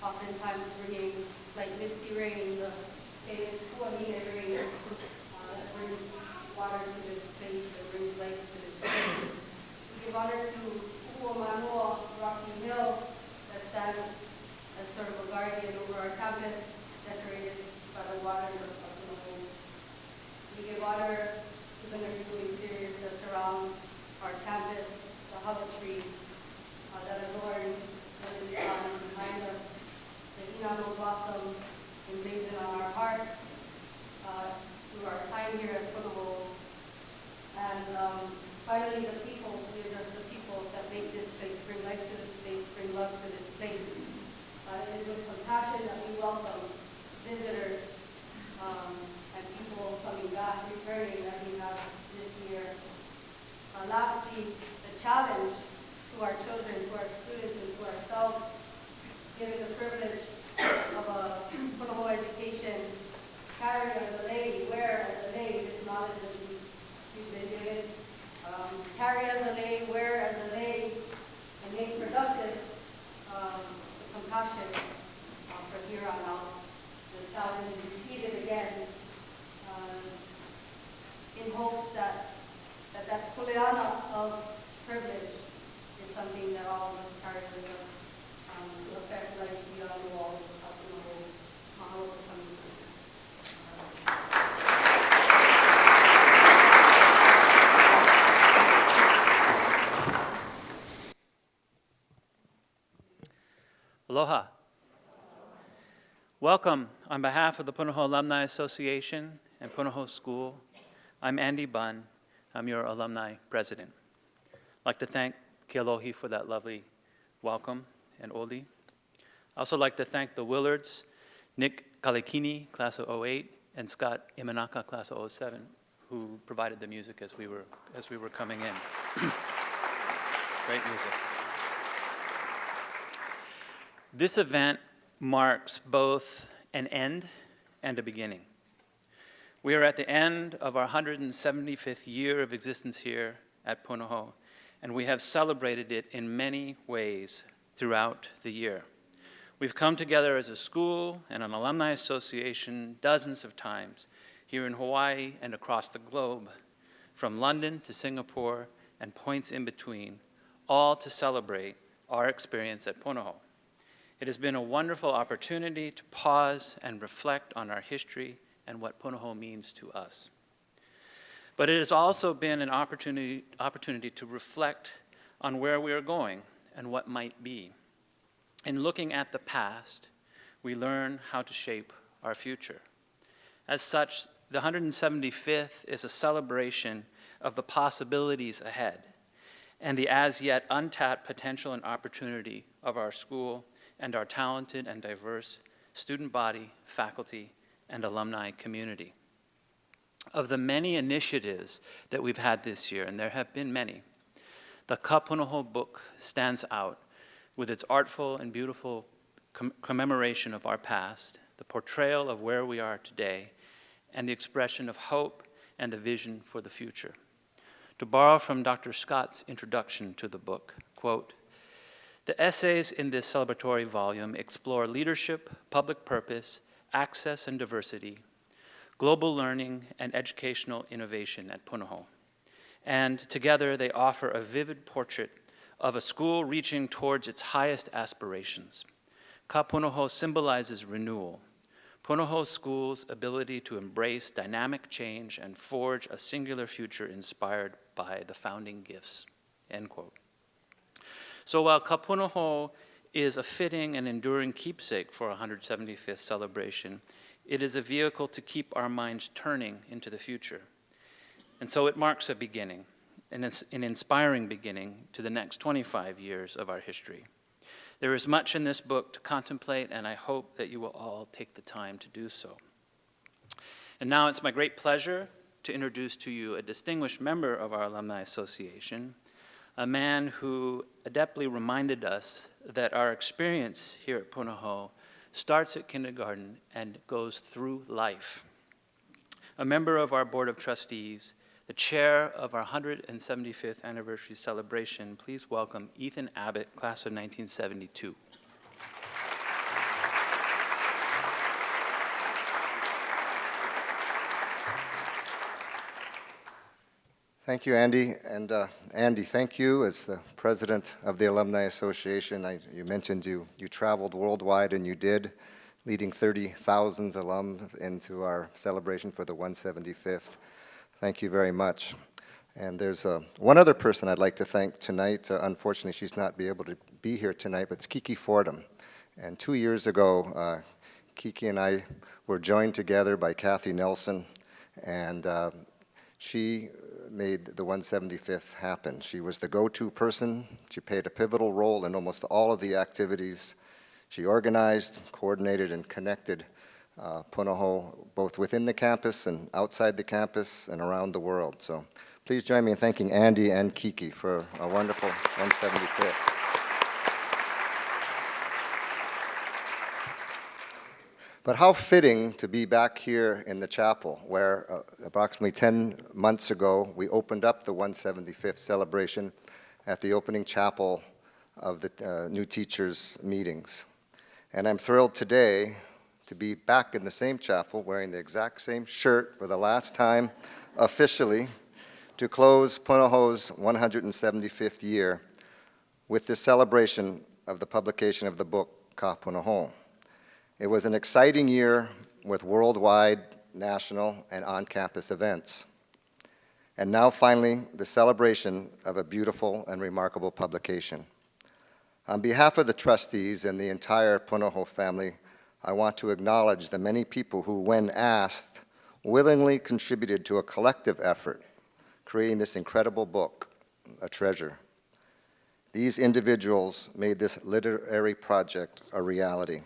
oftentimes bringing like misty rain, the famous Kuahine rain that brings water to this place, that brings life to this place. We give honor to KAPUNAHOU, Rocky Hill, that stands as sort of a guardian over our campus, decorated by the waters of KAPUNAHOU. We give honor to the Nagui series that surrounds our campus, the hollow tree that adorns the pond behind us, the inano blossom emblazoned on our heart through our time here at KAPUNAHOU. And finally, the people, we're just the people that make this place, bring life to this place, bring love to this place. It is with compassion that we welcome visitors and people coming back, returning that we have this year. Lastly, the challenge to our children, to our students, and to ourselves, given the privilege of a KAPUNAHOU education, carry as a lay, wear as a lay, this knowledge that we've been given. Carry as a lay, wear as a lay, and make productive the compassion from here on out. The challenge is repeated again in hopes that kuleana of privilege is something that all of us carry with us to affect life beyond the walls of KAPUNAHOU. Mahalo for coming. Aloha. Welcome on behalf of the Punahou Alumni Association and Punahou School. I'm Andy Bunn. I'm your alumni president. I'd like to thank Kealohi for that lovely welcome and Oli. I'd also like to thank the Willards, Nick Kalekini, class of 08, and Scott Imanaka, class of 07, who provided the music as we were coming in. Great music. This event marks both an end and a beginning. We are at the end of our 175th year of existence here at Punahou, and we have celebrated it in many ways throughout the year. We've come together as a school and an alumni association dozens of times here in Hawaii and across the globe, from London to Singapore and points in between, all to celebrate our experience at Punahou. It has been a wonderful opportunity to pause and reflect on our history and what Punahou means to us. But it has also been an opportunity to reflect on where we are going and what might be. In looking at the past, we learn how to shape our future. As such, the 175th is a celebration of the possibilities ahead and the as yet untapped potential and opportunity of our school and our talented and diverse student body, faculty, and alumni community. Of the many initiatives that we've had this year, and there have been many, the KAPUNAHOU book stands out with its artful and beautiful commemoration of our past, the portrayal of where we are today, and the expression of hope and the vision for the future. To borrow from Dr. Scott's introduction to the book, quote, "The essays in this celebratory volume explore leadership, public purpose, access and diversity, global learning, and educational innovation at Punahou. And together they offer a vivid portrait of a school reaching towards its highest aspirations. KAPUNAHOU symbolizes renewal, Punahou School's ability to embrace dynamic change and forge a singular future inspired by the founding gifts," end quote. So while KAPUNAHOU is a fitting and enduring keepsake for 175th celebration, it is a vehicle to keep our minds turning into the future. And so it marks a beginning, an inspiring beginning to the next 25 years of our history. There is much in this book to contemplate, and I hope that you will all take the time to do so. And now it's my great pleasure to introduce to you a distinguished member of our Alumni Association, a man who adeptly reminded us that our experience here at Punahou starts at kindergarten and goes through life. A member of our Board of Trustees, the chair of our 175th anniversary celebration, please welcome Ethan Abbott, class of 1972. Thank you, Andy. And Andy, thank you as the president of the Alumni Association. You mentioned you traveled worldwide, and you did, leading 30,000 alums into our celebration for the 175th. Thank you very much. And there's one other person I'd like to thank tonight. Unfortunately, she's not able to be here tonight, but it's Kiki Fordham. And 2 years ago, Kiki and I were joined together by Kathy Nelson, and she made the 175th happen. She was the go-to person. She played a pivotal role in almost all of the activities. She organized, coordinated, and connected Punahou, both within the campus and outside the campus and around the world. So please join me in thanking Andy and Kiki for a wonderful 175th. But how fitting to be back here in the chapel, where approximately 10 months ago, we opened up the 175th celebration at the opening chapel of the new teachers' meetings. And I'm thrilled today to be back in the same chapel, wearing the exact same shirt for the last time officially, to close Punahou's 175th year with this celebration of the publication of the book, KAPUNAHOU. It was an exciting year with worldwide, national, and on-campus events. And now finally, the celebration of a beautiful and remarkable publication. On behalf of the trustees and the entire Punahou family, I want to acknowledge the many people who, when asked, willingly contributed to a collective effort, creating this incredible book, a treasure. These individuals made this literary project a reality.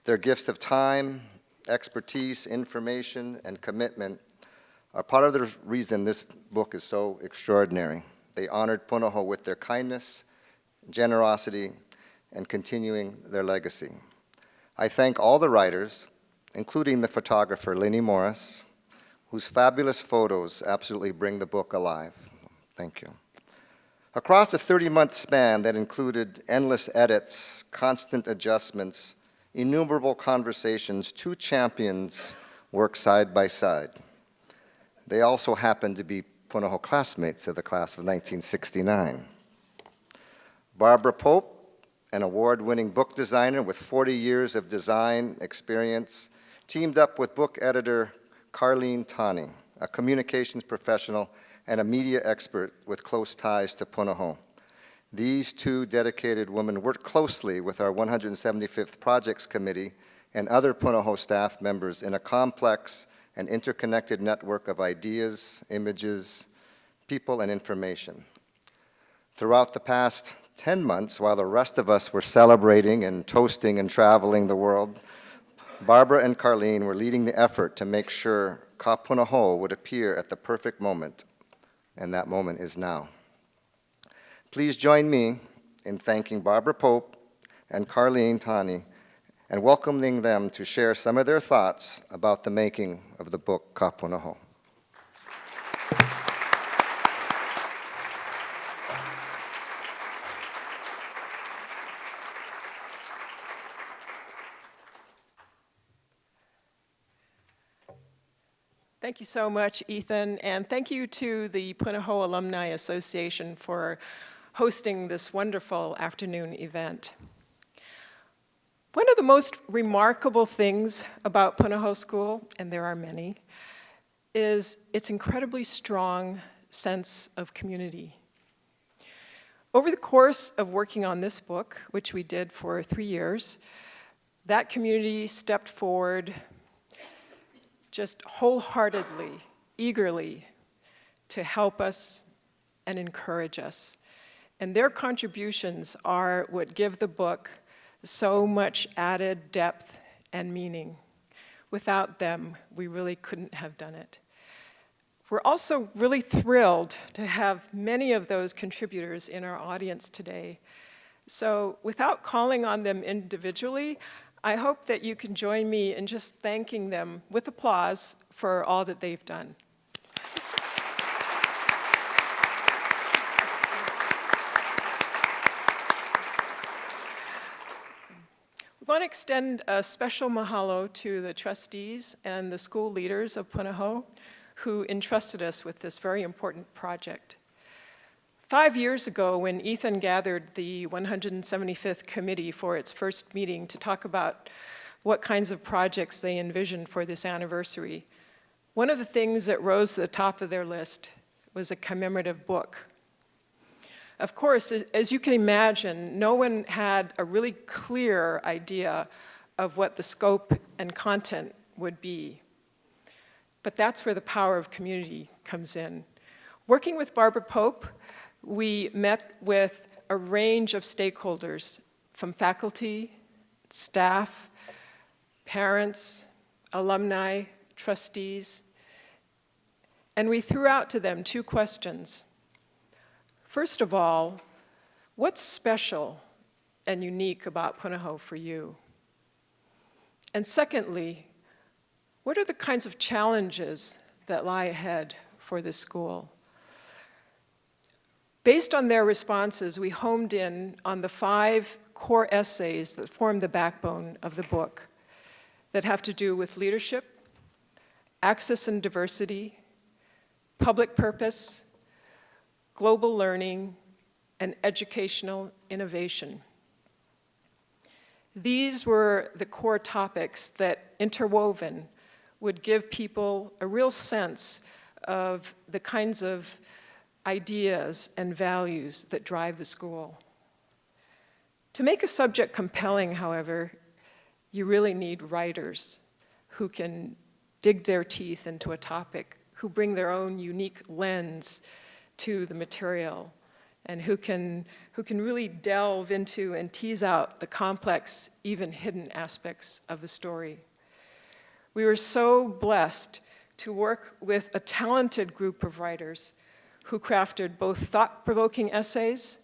Their gifts of time, expertise, information, and commitment are part of the reason this book is so extraordinary. They honored Punahou with their kindness, generosity, and continuing their legacy. I thank all the writers, including the photographer Lenny Morris, whose fabulous photos absolutely bring the book alive. Thank you. Across a 30-month span that included endless edits, constant adjustments, innumerable conversations, two champions worked side by side. They also happened to be Punahou classmates of the class of 1969. Barbara Pope, an award-winning book designer with 40 years of design experience, teamed up with book editor Carleen Tani, a communications professional and a media expert with close ties to Punahou. These two dedicated women worked closely with our 175th Projects Committee and other Punahou staff members in a complex and interconnected network of ideas, images, people, and information. Throughout the past 10 months, while the rest of us were celebrating and toasting and traveling the world, Barbara and Carleen were leading the effort to make sure KAPUNAHOU would appear at the perfect moment, and that moment is now. Please join me in thanking Barbara Pope and Carleen Tani and welcoming them to share some of their thoughts about the making of the book KAPUNAHOU. Thank you so much, Ethan, and thank you to the Punahou Alumni Association for hosting this wonderful afternoon event. One of the most remarkable things about Punahou School, and there are many, is its incredibly strong sense of community. Over the course of working on this book, which we did for 3 years, that community stepped forward just wholeheartedly, eagerly, to help us and encourage us. And their contributions are what give the book so much added depth and meaning. Without them, we really couldn't have done it. We're also really thrilled to have many of those contributors in our audience today. So without calling on them individually, I hope that you can join me in just thanking them with applause for all that they've done. We want to extend a special mahalo to the trustees and the school leaders of Punahou, who entrusted us with this very important project. 5 years ago, when Ethan gathered the 175th committee for its first meeting to talk about what kinds of projects they envisioned for this anniversary, one of the things that rose to the top of their list was a commemorative book. Of course, as you can imagine, no one had a really clear idea of what the scope and content would be. But that's where the power of community comes in. Working with Barbara Pope, we met with a range of stakeholders, from faculty, staff, parents, alumni, trustees, and we threw out to them 2 questions. First of all, what's special and unique about Punahou for you? And secondly, what are the kinds of challenges that lie ahead for this school? Based on their responses, we homed in on the 5 core essays that form the backbone of the book that have to do with leadership, access and diversity, public purpose, global learning, and educational innovation. These were the core topics that, interwoven, would give people a real sense of the kinds of ideas and values that drive the school. To make a subject compelling, however, you really need writers who can dig their teeth into a topic, who bring their own unique lens to the material, and who can really delve into and tease out the complex, even hidden aspects of the story. We were so blessed to work with a talented group of writers who crafted both thought-provoking essays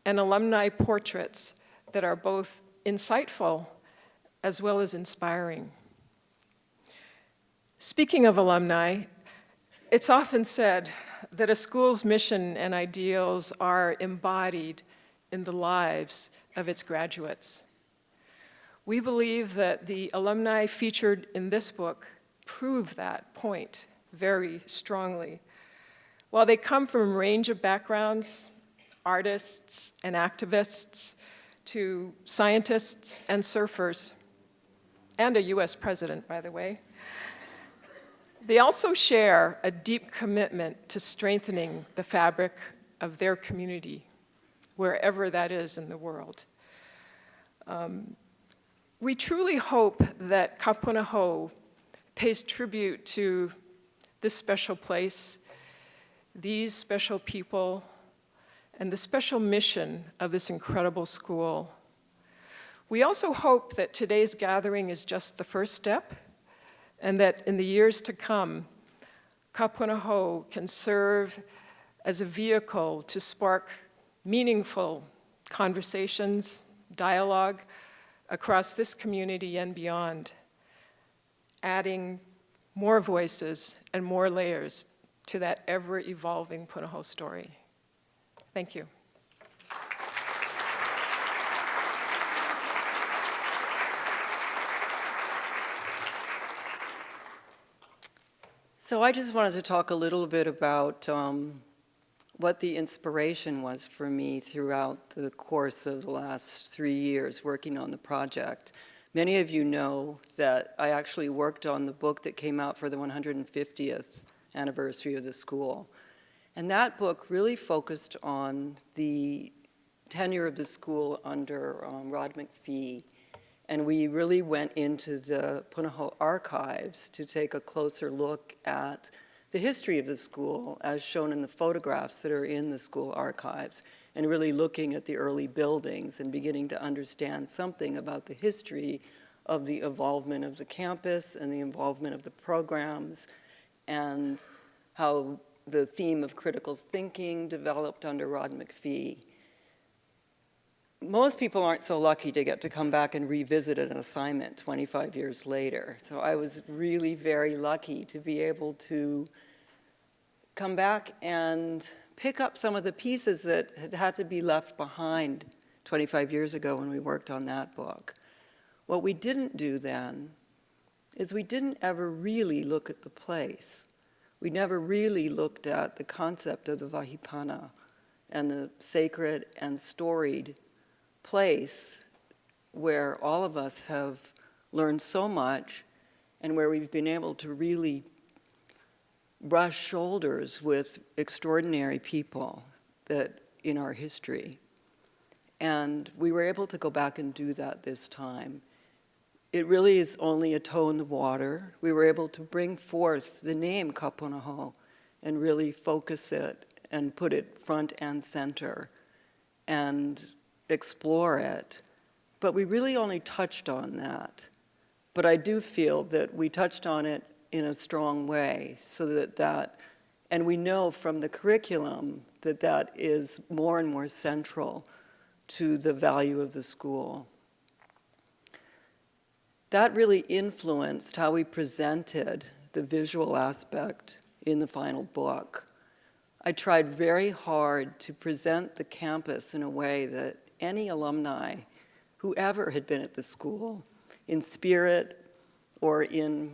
and alumni portraits that are both insightful as well as inspiring. Speaking of alumni, it's often said that a school's mission and ideals are embodied in the lives of its graduates. We believe that the alumni featured in this book prove that point very strongly. While they come from a range of backgrounds, artists and activists, to scientists and surfers, and a US president, by the way, they also share a deep commitment to strengthening the fabric of their community, wherever that is in the world. We truly hope that KAPUNAHOU pays tribute to this special place, these special people, and the special mission of this incredible school. We also hope that today's gathering is just the first step, and that in the years to come, KAPUNAHOU can serve as a vehicle to spark meaningful conversations, dialogue across this community and beyond, adding more voices and more layers to that ever-evolving Punahou story. Thank you. So I just wanted to talk a little bit about what the inspiration was for me throughout the course of the last 3 years working on the project. Many of you know that I actually worked on the book that came out for the 150th anniversary of the school. And that book really focused on the tenure of the school under Rod McPhee. And we really went into the Punahou archives to take a closer look at the history of the school as shown in the photographs that are in the school archives, and really looking at the early buildings and beginning to understand something about the history of the involvement of the campus and the involvement of the programs, and how the theme of critical thinking developed under Rod McPhee. Most people aren't so lucky to get to come back and revisit an assignment 25 years later. So I was really very lucky to be able to come back and pick up some of the pieces that had to be left behind 25 years ago when we worked on that book. What we didn't do then is we didn't ever really look at the place. we never really looked at the concept of the Vahipana and the sacred and storied place where all of us have learned so much and where we've been able to really brush shoulders with extraordinary people that in our history. And we were able to go back and do that this time. It really is only a toe in the water. We were able to bring forth the name KAPUNAHOU and really focus it and put it front and center and explore it. But we really only touched on that. But I do feel that we touched on it in a strong way so and we know from the curriculum that that is more and more central to the value of the school. That really influenced how we presented the visual aspect in the final book. I tried very hard to present the campus in a way that any alumni, whoever had been at the school, in spirit or in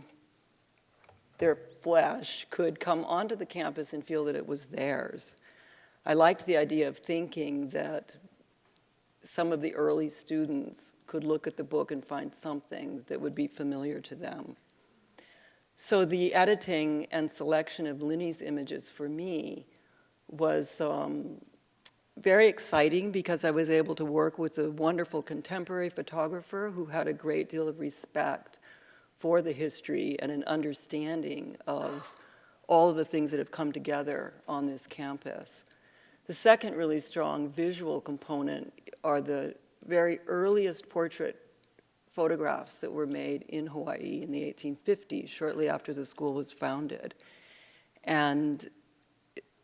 their flesh, could come onto the campus and feel that it was theirs. I liked the idea of thinking that some of the early students could look at the book and find something that would be familiar to them. So the editing and selection of Linny's images for me was very exciting because I was able to work with a wonderful contemporary photographer who had a great deal of respect for the history and an understanding of all of the things that have come together on this campus. The second really strong visual component are the very earliest portrait photographs that were made in Hawaii in the 1850s, shortly after the school was founded. And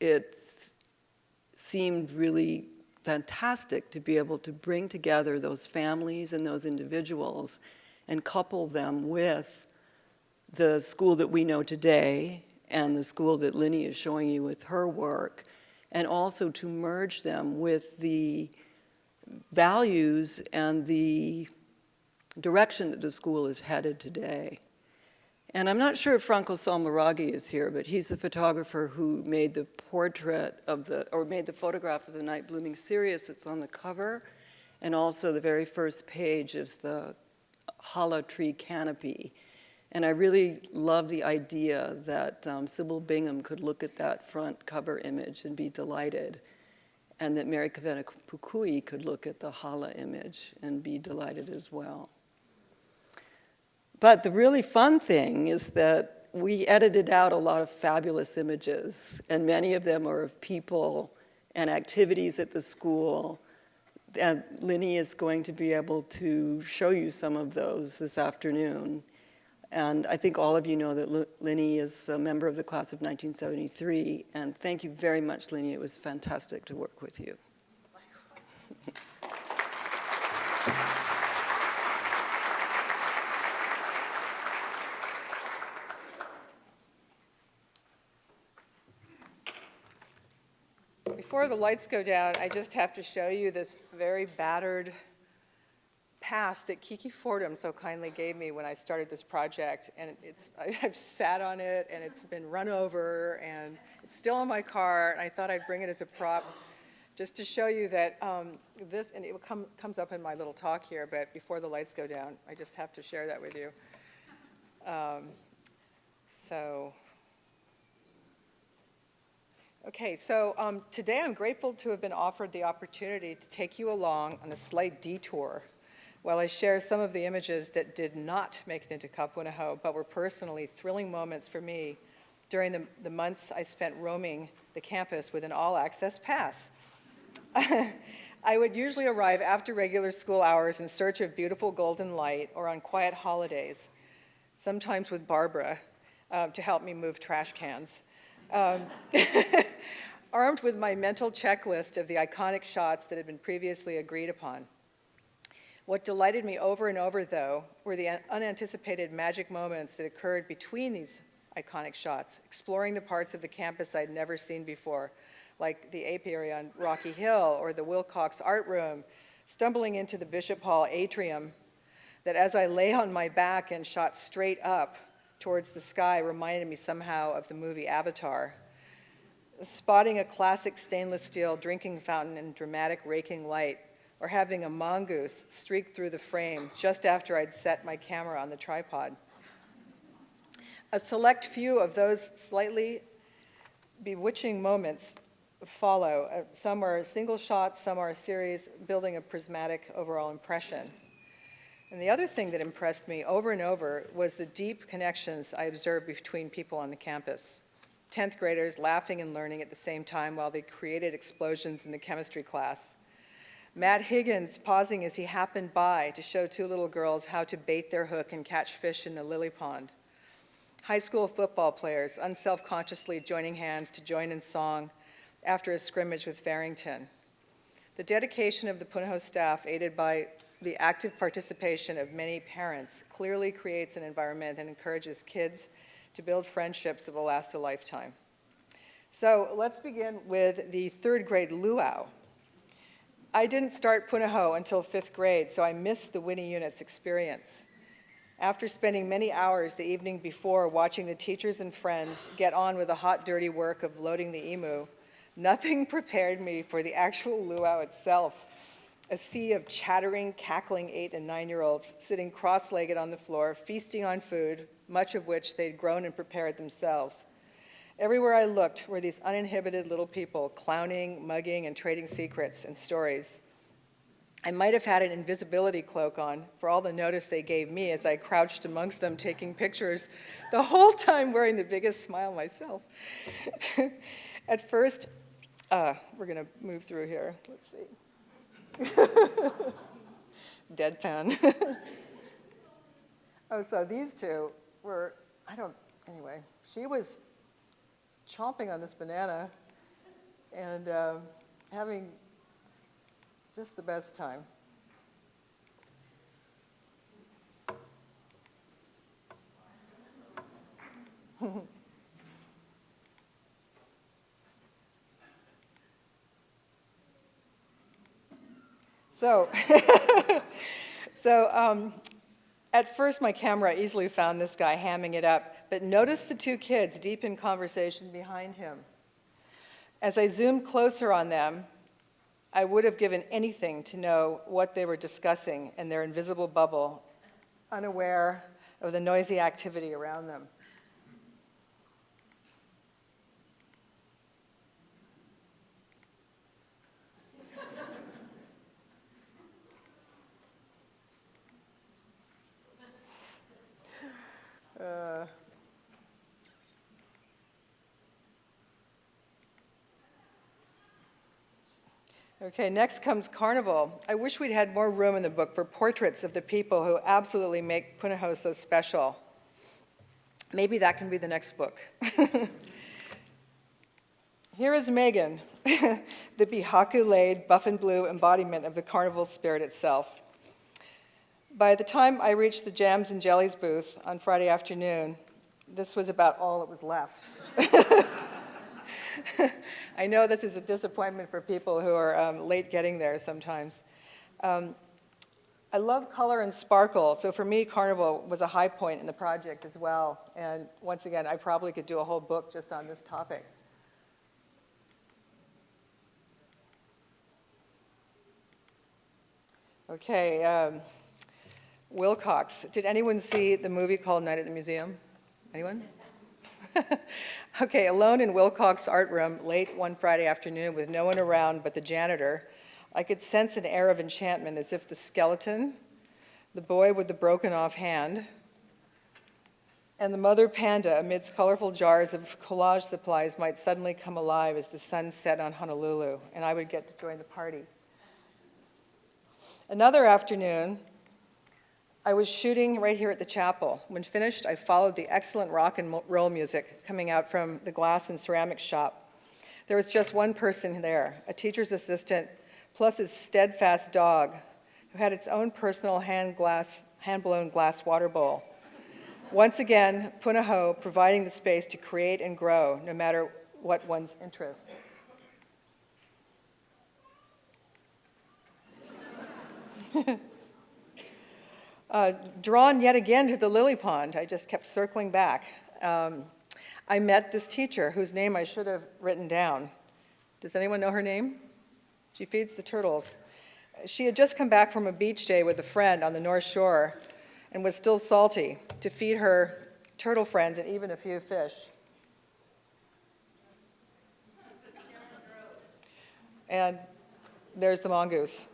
it seemed really fantastic to be able to bring together those families and those individuals and couple them with the school that we know today and the school that Linny is showing you with her work, and also to merge them with the values and the direction that the school is headed today. And I'm not sure if Franco Salmaraghi is here, but he's the photographer who made the made the photograph of the night blooming cereus that's on the cover, and also the very first page is the hala tree canopy. And I really love the idea that Sybil Bingham could look at that front cover image and be delighted, and that Mary Kavena Pukui could look at the hala image and be delighted as well. But the really fun thing is that we edited out a lot of fabulous images, and many of them are of people and activities at the school. And Linny is going to be able to show you some of those this afternoon. And I think all of you know that Linny is a member of the class of 1973. And thank you very much, Linny. It was fantastic to work with you. Before the lights go down, I just have to show you this very battered pass that Kiki Fordham so kindly gave me when I started this project. And I've sat on it, and it's been run over, and it's still in my car, and I thought I'd bring it as a prop just to show you that this, and it comes up in my little talk here, but before the lights go down, I just have to share that with you. Okay, so today I'm grateful to have been offered the opportunity to take you along on a slight detour while I share some of the images that did not make it into KAPUNAHOU, but were personally thrilling moments for me during the months I spent roaming the campus with an all-access pass. I would usually arrive after regular school hours in search of beautiful golden light or on quiet holidays, sometimes with Barbara to help me move trash cans. Armed with my mental checklist of the iconic shots that had been previously agreed upon. What delighted me over and over, though, were the unanticipated magic moments that occurred between these iconic shots, exploring the parts of the campus I'd never seen before, like the apiary on Rocky Hill or the Wilcox Art Room, stumbling into the Bishop Hall atrium that as I lay on my back and shot straight up, towards the sky reminded me somehow of the movie Avatar. Spotting a classic stainless steel drinking fountain in dramatic raking light, or having a mongoose streak through the frame just after I'd set my camera on the tripod. A select few of those slightly bewitching moments follow. Some are single shots, some are a series, building a prismatic overall impression. And the other thing that impressed me over and over was the deep connections I observed between people on the campus. 10th graders laughing and learning at the same time while they created explosions in the chemistry class. Matt Higgins pausing as he happened by to show two little girls how to bait their hook and catch fish in the lily pond. High school football players unself-consciously joining hands to join in song after a scrimmage with Farrington. The dedication of the Punahou staff, aided by the active participation of many parents, clearly creates an environment that encourages kids to build friendships that will last a lifetime. So let's begin with the third grade luau. I didn't start Punahou until 5th grade, so I missed the Winnie Unit's experience. After spending many hours the evening before watching the teachers and friends get on with the hot, dirty work of loading the emu, nothing prepared me for the actual luau itself. A sea of chattering, cackling 8- and 9-year-olds sitting cross-legged on the floor, feasting on food, much of which they'd grown and prepared themselves. Everywhere I looked were these uninhibited little people, clowning, mugging, and trading secrets and stories. I might have had an invisibility cloak on for all the notice they gave me as I crouched amongst them taking pictures, the whole time wearing the biggest smile myself. At first, we're going to move through here. Let's see. Deadpan. Oh, so these two were, anyway, she was chomping on this banana and having just the best time. So, at first my camera easily found this guy hamming it up, but notice the two kids deep in conversation behind him. As I zoomed closer on them, I would have given anything to know what they were discussing in their invisible bubble, unaware of the noisy activity around them. Okay, next comes Carnival. I wish we'd had more room in the book for portraits of the people who absolutely make Punahou so special. Maybe that can be the next book. Here is Megan, the bihaku-laid, buff and blue embodiment of the carnival spirit itself. By the time I reached the Jams and Jellies booth on Friday afternoon, this was about all that was left. I know this is a disappointment for people who are late getting there sometimes. I love color and sparkle, so for me, Carnival was a high point in the project as well. And once again, I probably could do a whole book just on this topic. Okay, Wilcox. Did anyone see the movie called Night at the Museum? Anyone? Okay, alone in Wilcox's art room late one Friday afternoon with no one around but the janitor, I could sense an air of enchantment as if the skeleton, the boy with the broken off hand, and the mother panda amidst colorful jars of collage supplies might suddenly come alive as the sun set on Honolulu, and I would get to join the party. Another afternoon, I was shooting right here at the chapel. When finished, I followed the excellent rock and roll music coming out from the glass and ceramics shop. There was just one person there, a teacher's assistant, plus his steadfast dog, who had its own personal hand-blown glass water bowl. Once again, Punahou providing the space to create and grow, no matter what one's interests. Drawn yet again to the lily pond. I just kept circling back. I met this teacher whose name I should have written down. Does anyone know her name? She feeds the turtles. She had just come back from a beach day with a friend on the North Shore and was still salty to feed her turtle friends and even a few fish. And there's the mongoose.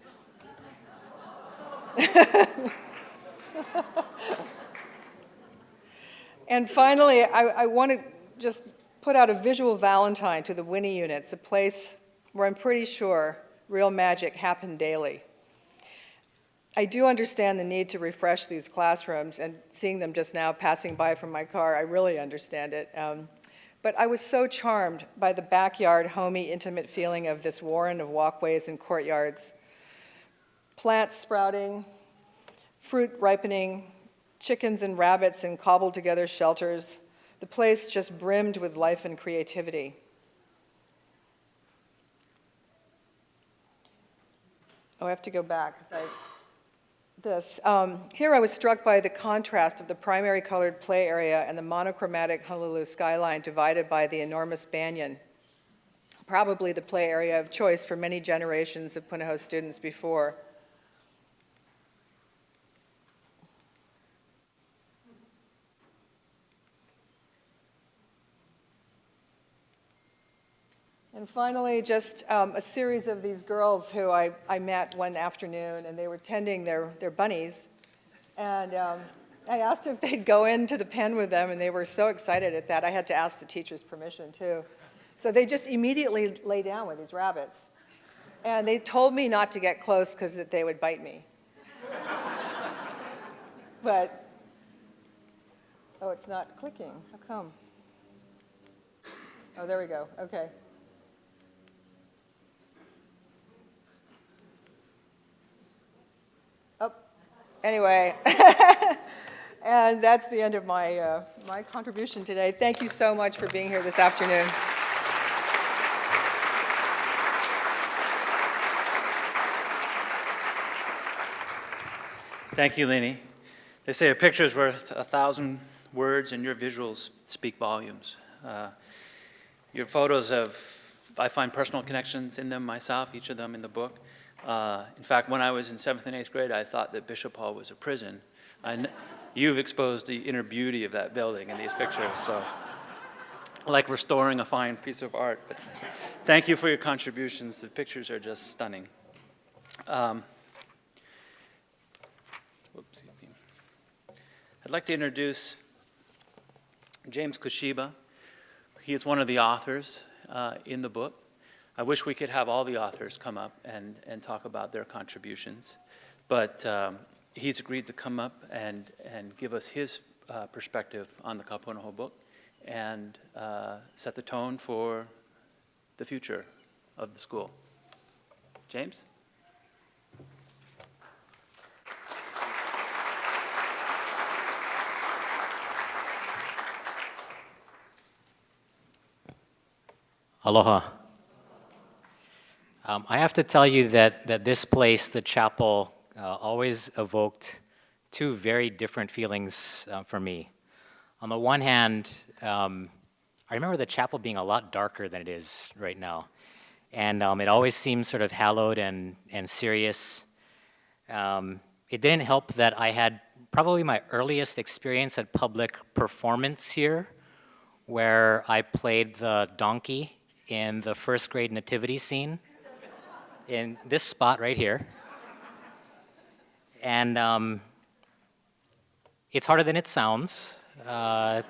And finally, I want to just put out a visual Valentine to the Winnie units, a place where I'm pretty sure real magic happened daily. I do understand the need to refresh these classrooms, and seeing them just now passing by from my car, I really understand it. But I was so charmed by the backyard, homey, intimate feeling of this warren of walkways and courtyards. Plants sprouting, fruit ripening, chickens and rabbits in cobbled together shelters. The place just brimmed with life and creativity. Oh, I have to go back. Here I was struck by the contrast of the primary colored play area and the monochromatic Honolulu skyline divided by the enormous banyan, probably the play area of choice for many generations of Punahou students before. And finally, just a series of these girls who I met one afternoon, and they were tending their bunnies. And I asked if they'd go into the pen with them, and they were so excited at that. I had to ask the teacher's permission, too. So they just immediately lay down with these rabbits. And they told me not to get close because that they would bite me. But, oh, it's not clicking. How come? Oh, there we go. Okay. Anyway, and that's the end of my, my contribution today. Thank you so much for being here this afternoon. Thank you, Leni. They say a picture is worth 1,000 words, and your visuals speak volumes. Your photos have, I find personal connections in them myself, each of them in the book. In fact, when I was in 7th and 8th grade, I thought that Bishop Hall was a prison. You've exposed the inner beauty of that building in these pictures, so like restoring a fine piece of art. But thank you for your contributions. The pictures are just stunning. I'd like to introduce James Koshiba. He is one of the authors in the book. I wish we could have all the authors come up and talk about their contributions, but he's agreed to come up and give us his perspective on the KAPUNAHOU book and set the tone for the future of the school. James? Aloha. I have to tell you that this place, the chapel, always evoked two very different feelings for me. On the one hand, I remember the chapel being a lot darker than it is right now. And it always seemed sort of hallowed and serious. It didn't help that I had probably my earliest experience at public performance here, where I played the donkey in the first grade nativity scene in this spot right here. And it's harder than it sounds. You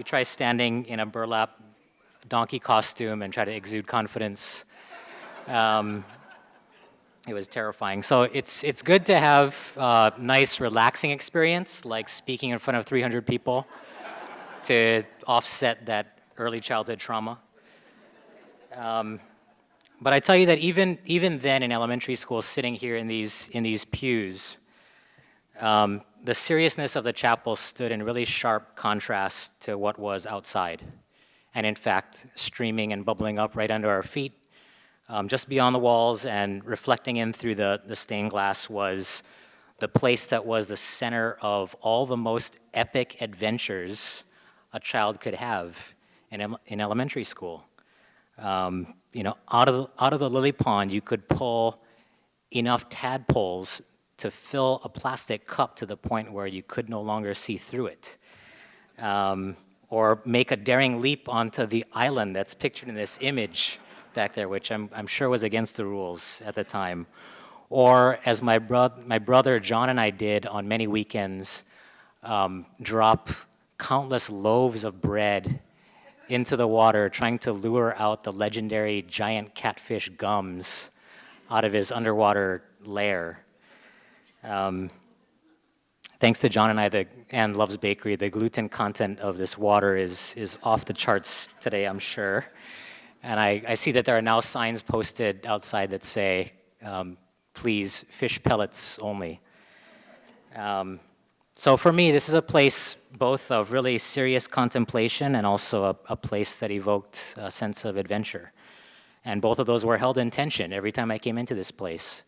try standing in a burlap donkey costume and try to exude confidence. It was terrifying. So it's good to have a nice, relaxing experience, like speaking in front of 300 people to offset that early childhood trauma. But I tell you that even then in elementary school, sitting here in these pews, the seriousness of the chapel stood in really sharp contrast to what was outside. And in fact, streaming and bubbling up right under our feet, just beyond the walls and reflecting in through the stained glass was the place that was the center of all the most epic adventures a child could have in elementary school. You know, out of the lily pond, you could pull enough tadpoles to fill a plastic cup to the point where you could no longer see through it. Or make a daring leap onto the island that's pictured in this image back there, which I'm sure was against the rules at the time. Or as my brother John and I did on many weekends, drop countless loaves of bread into the water, trying to lure out the legendary giant catfish gums out of his underwater lair. Thanks to John and I and Love's Bakery, the gluten content of this water is off the charts today, I'm sure. And I see that there are now signs posted outside that say, please, fish pellets only. So for me, this is a place both of really serious contemplation and also a place that evoked a sense of adventure. And both of those were held in tension every time I came into this place.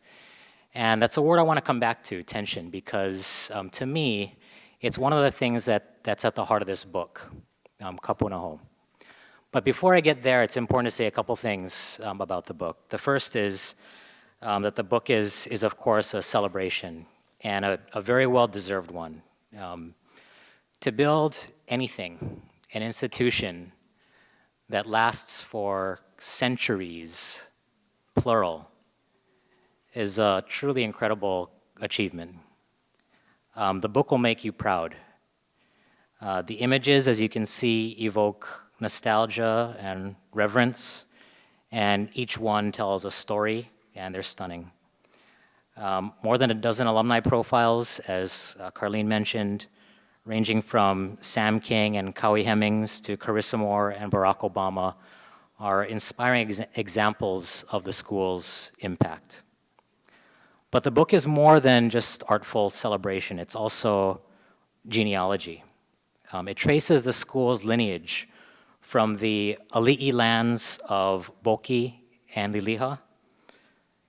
And that's a word I want to come back to, tension, because to me, it's one of the things that's at the heart of this book, KAPUNAHOU. But before I get there, it's important to say a couple things about the book. The first is that the book is of course, a celebration, and a very well-deserved one. To build anything, an institution that lasts for centuries, plural, is a truly incredible achievement. The book will make you proud. The images, as you can see, evoke nostalgia and reverence, and each one tells a story, and they're stunning. More than a dozen alumni profiles, as Carlene mentioned, ranging from Sam King and Cowie Hemmings to Carissa Moore and Barack Obama, are inspiring examples of the school's impact. But the book is more than just artful celebration. It's also genealogy. It traces the school's lineage from the Ali'i lands of Boki and Liliha,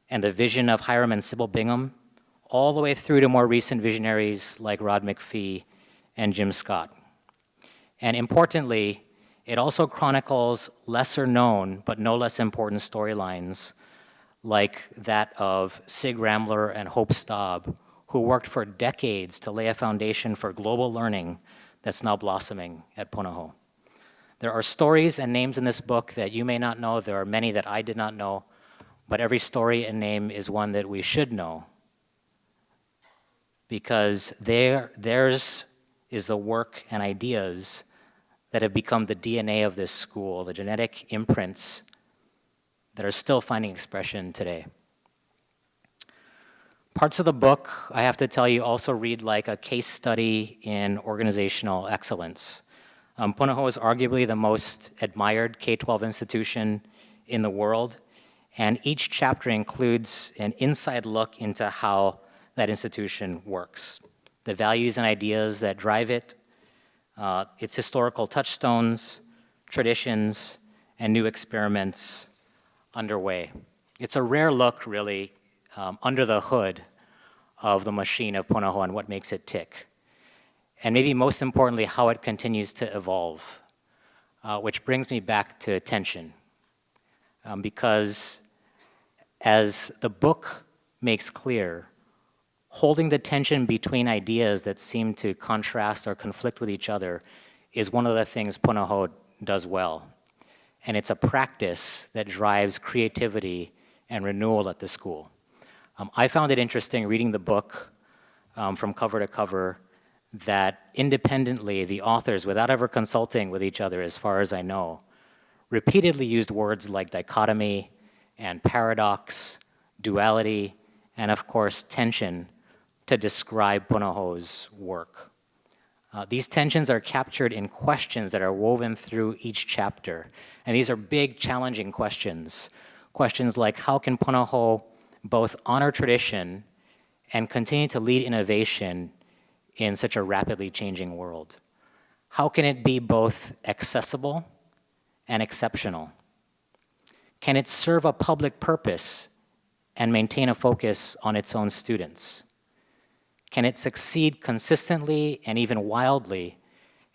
and the vision of Hiram and Sybil Bingham, all the way through to more recent visionaries like Rod McPhee and Jim Scott. And importantly, it also chronicles lesser known but no less important storylines like that of Sig Rambler and Hope Staub, who worked for decades to lay a foundation for global learning that's now blossoming at Punahou. There are stories and names in this book that you may not know. There are many that I did not know, but every story and name is one that we should know, because theirs is the work and ideas that have become the DNA of this school, the genetic imprints that are still finding expression today. Parts of the book, I have to tell you, also read like a case study in organizational excellence. Punahou is arguably the most admired K-12 institution in the world, and each chapter includes an inside look into how that institution works, the values and ideas that drive it, its historical touchstones, traditions, and new experiments underway. It's a rare look, really, under the hood of the machine of Punahou and what makes it tick. And maybe most importantly, how it continues to evolve, which brings me back to tension. Because as the book makes clear, holding the tension between ideas that seem to contrast or conflict with each other is one of the things Punahou does well. And it's a practice that drives creativity and renewal at the school. I found it interesting reading the book from cover to cover that independently the authors, without ever consulting with each other as far as I know, repeatedly used words like dichotomy and paradox, duality, and of course tension to describe Punahou's work. These tensions are captured in questions that are woven through each chapter. And these are big, challenging questions. Questions like, how can Punahou both honor tradition and continue to lead innovation in such a rapidly changing world? How can it be both accessible and exceptional? Can it serve a public purpose and maintain a focus on its own students? Can it succeed consistently and even wildly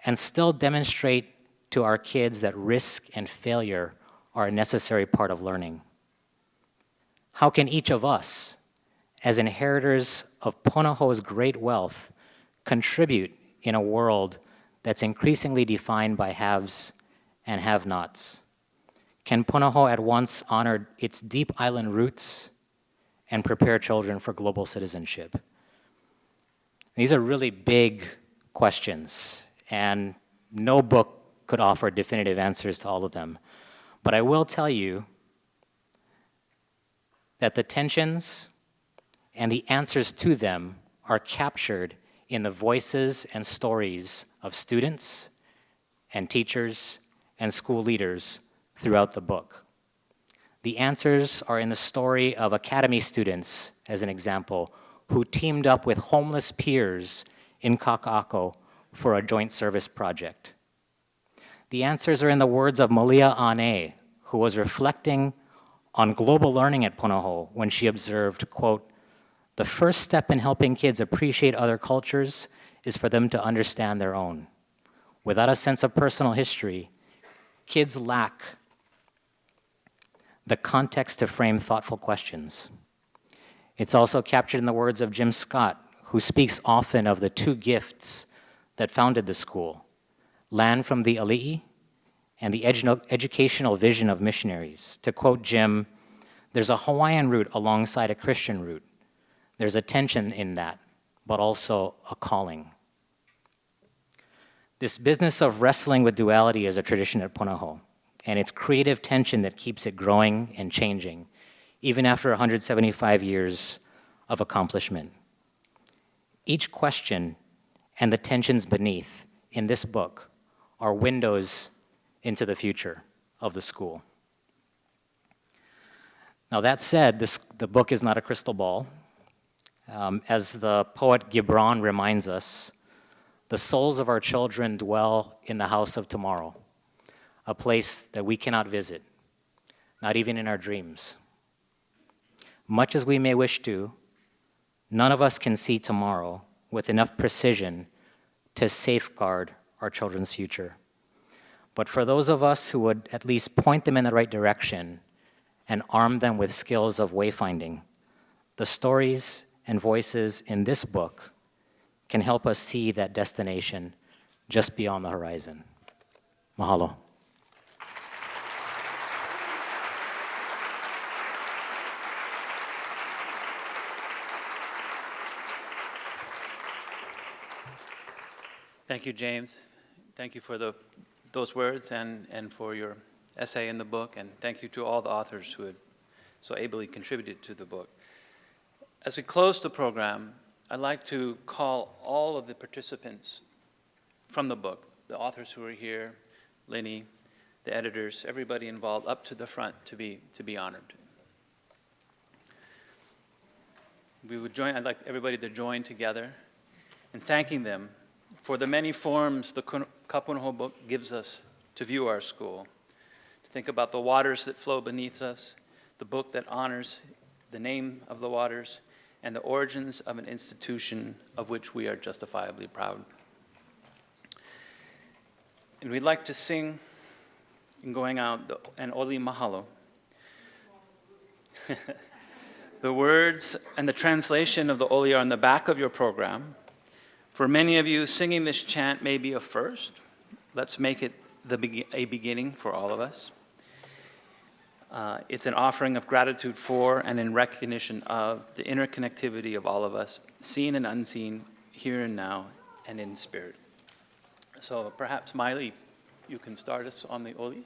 and still demonstrate to our kids that risk and failure are a necessary part of learning? How can each of us, as inheritors of Punahou's great wealth, contribute in a world that's increasingly defined by haves and have-nots? Can Punahou at once honor its deep island roots and prepare children for global citizenship? These are really big questions, and no book could offer definitive answers to all of them. But I will tell you that the tensions and the answers to them are captured in the voices and stories of students and teachers and school leaders throughout the book. The answers are in the story of academy students, as an example, who teamed up with homeless peers in Kaka'ako for a joint service project. The answers are in the words of Malia Ane, who was reflecting on global learning at Punahou when she observed, quote, "The first step in helping kids appreciate other cultures is for them to understand their own. Without a sense of personal history, kids lack the context to frame thoughtful questions." It's also captured in the words of Jim Scott, who speaks often of the two gifts that founded the school: land from the ali'i and the educational vision of missionaries. To quote Jim, "There's a Hawaiian root alongside a Christian root. There's a tension in that, but also a calling." This business of wrestling with duality is a tradition at Punahou, and it's creative tension that keeps it growing and changing, even after 175 years of accomplishment. Each question and the tensions beneath in this book are windows into the future of the school. Now that said, the book is not a crystal ball. As the poet Gibran reminds us, the souls of our children dwell in the house of tomorrow, a place that we cannot visit, not even in our dreams. Much as we may wish to, none of us can see tomorrow with enough precision to safeguard our children's future. But for those of us who would at least point them in the right direction and arm them with skills of wayfinding, the stories and voices in this book can help us see that destination just beyond the horizon. Mahalo. Thank you, James. Thank you for those words and for your essay in the book, and thank you to all the authors who had so ably contributed to the book. As we close the program, I'd like to call all of the participants from the book, the authors who are here, Lenny, the editors, everybody involved, up to the front to be honored. I'd like everybody to join together in thanking them for the many forms the KAPUNAHOU book gives us to view our school, to think about the waters that flow beneath us, the book that honors the name of the waters, and the origins of an institution of which we are justifiably proud. And we'd like to sing, in going out, an Oli Mahalo. The words and the translation of the Oli are on the back of your program. For many of you, singing this chant may be a first. Let's make it a beginning for all of us. It's an offering of gratitude for and in recognition of the interconnectivity of all of us, seen and unseen, here and now, and in spirit. So perhaps, Miley, you can start us on the Oli.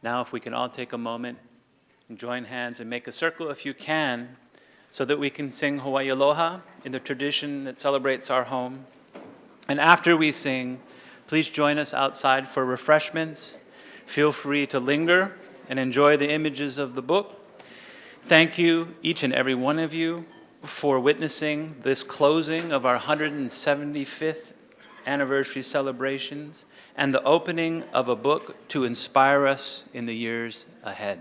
Now if we can all take a moment and join hands and make a circle if you can, so that we can sing Hawaii Aloha in the tradition that celebrates our home. And after we sing, please join us outside for refreshments. Feel free to linger and enjoy the images of the book. Thank you, each and every one of you, for witnessing this closing of our 175th anniversary celebrations and the opening of a book to inspire us in the years ahead.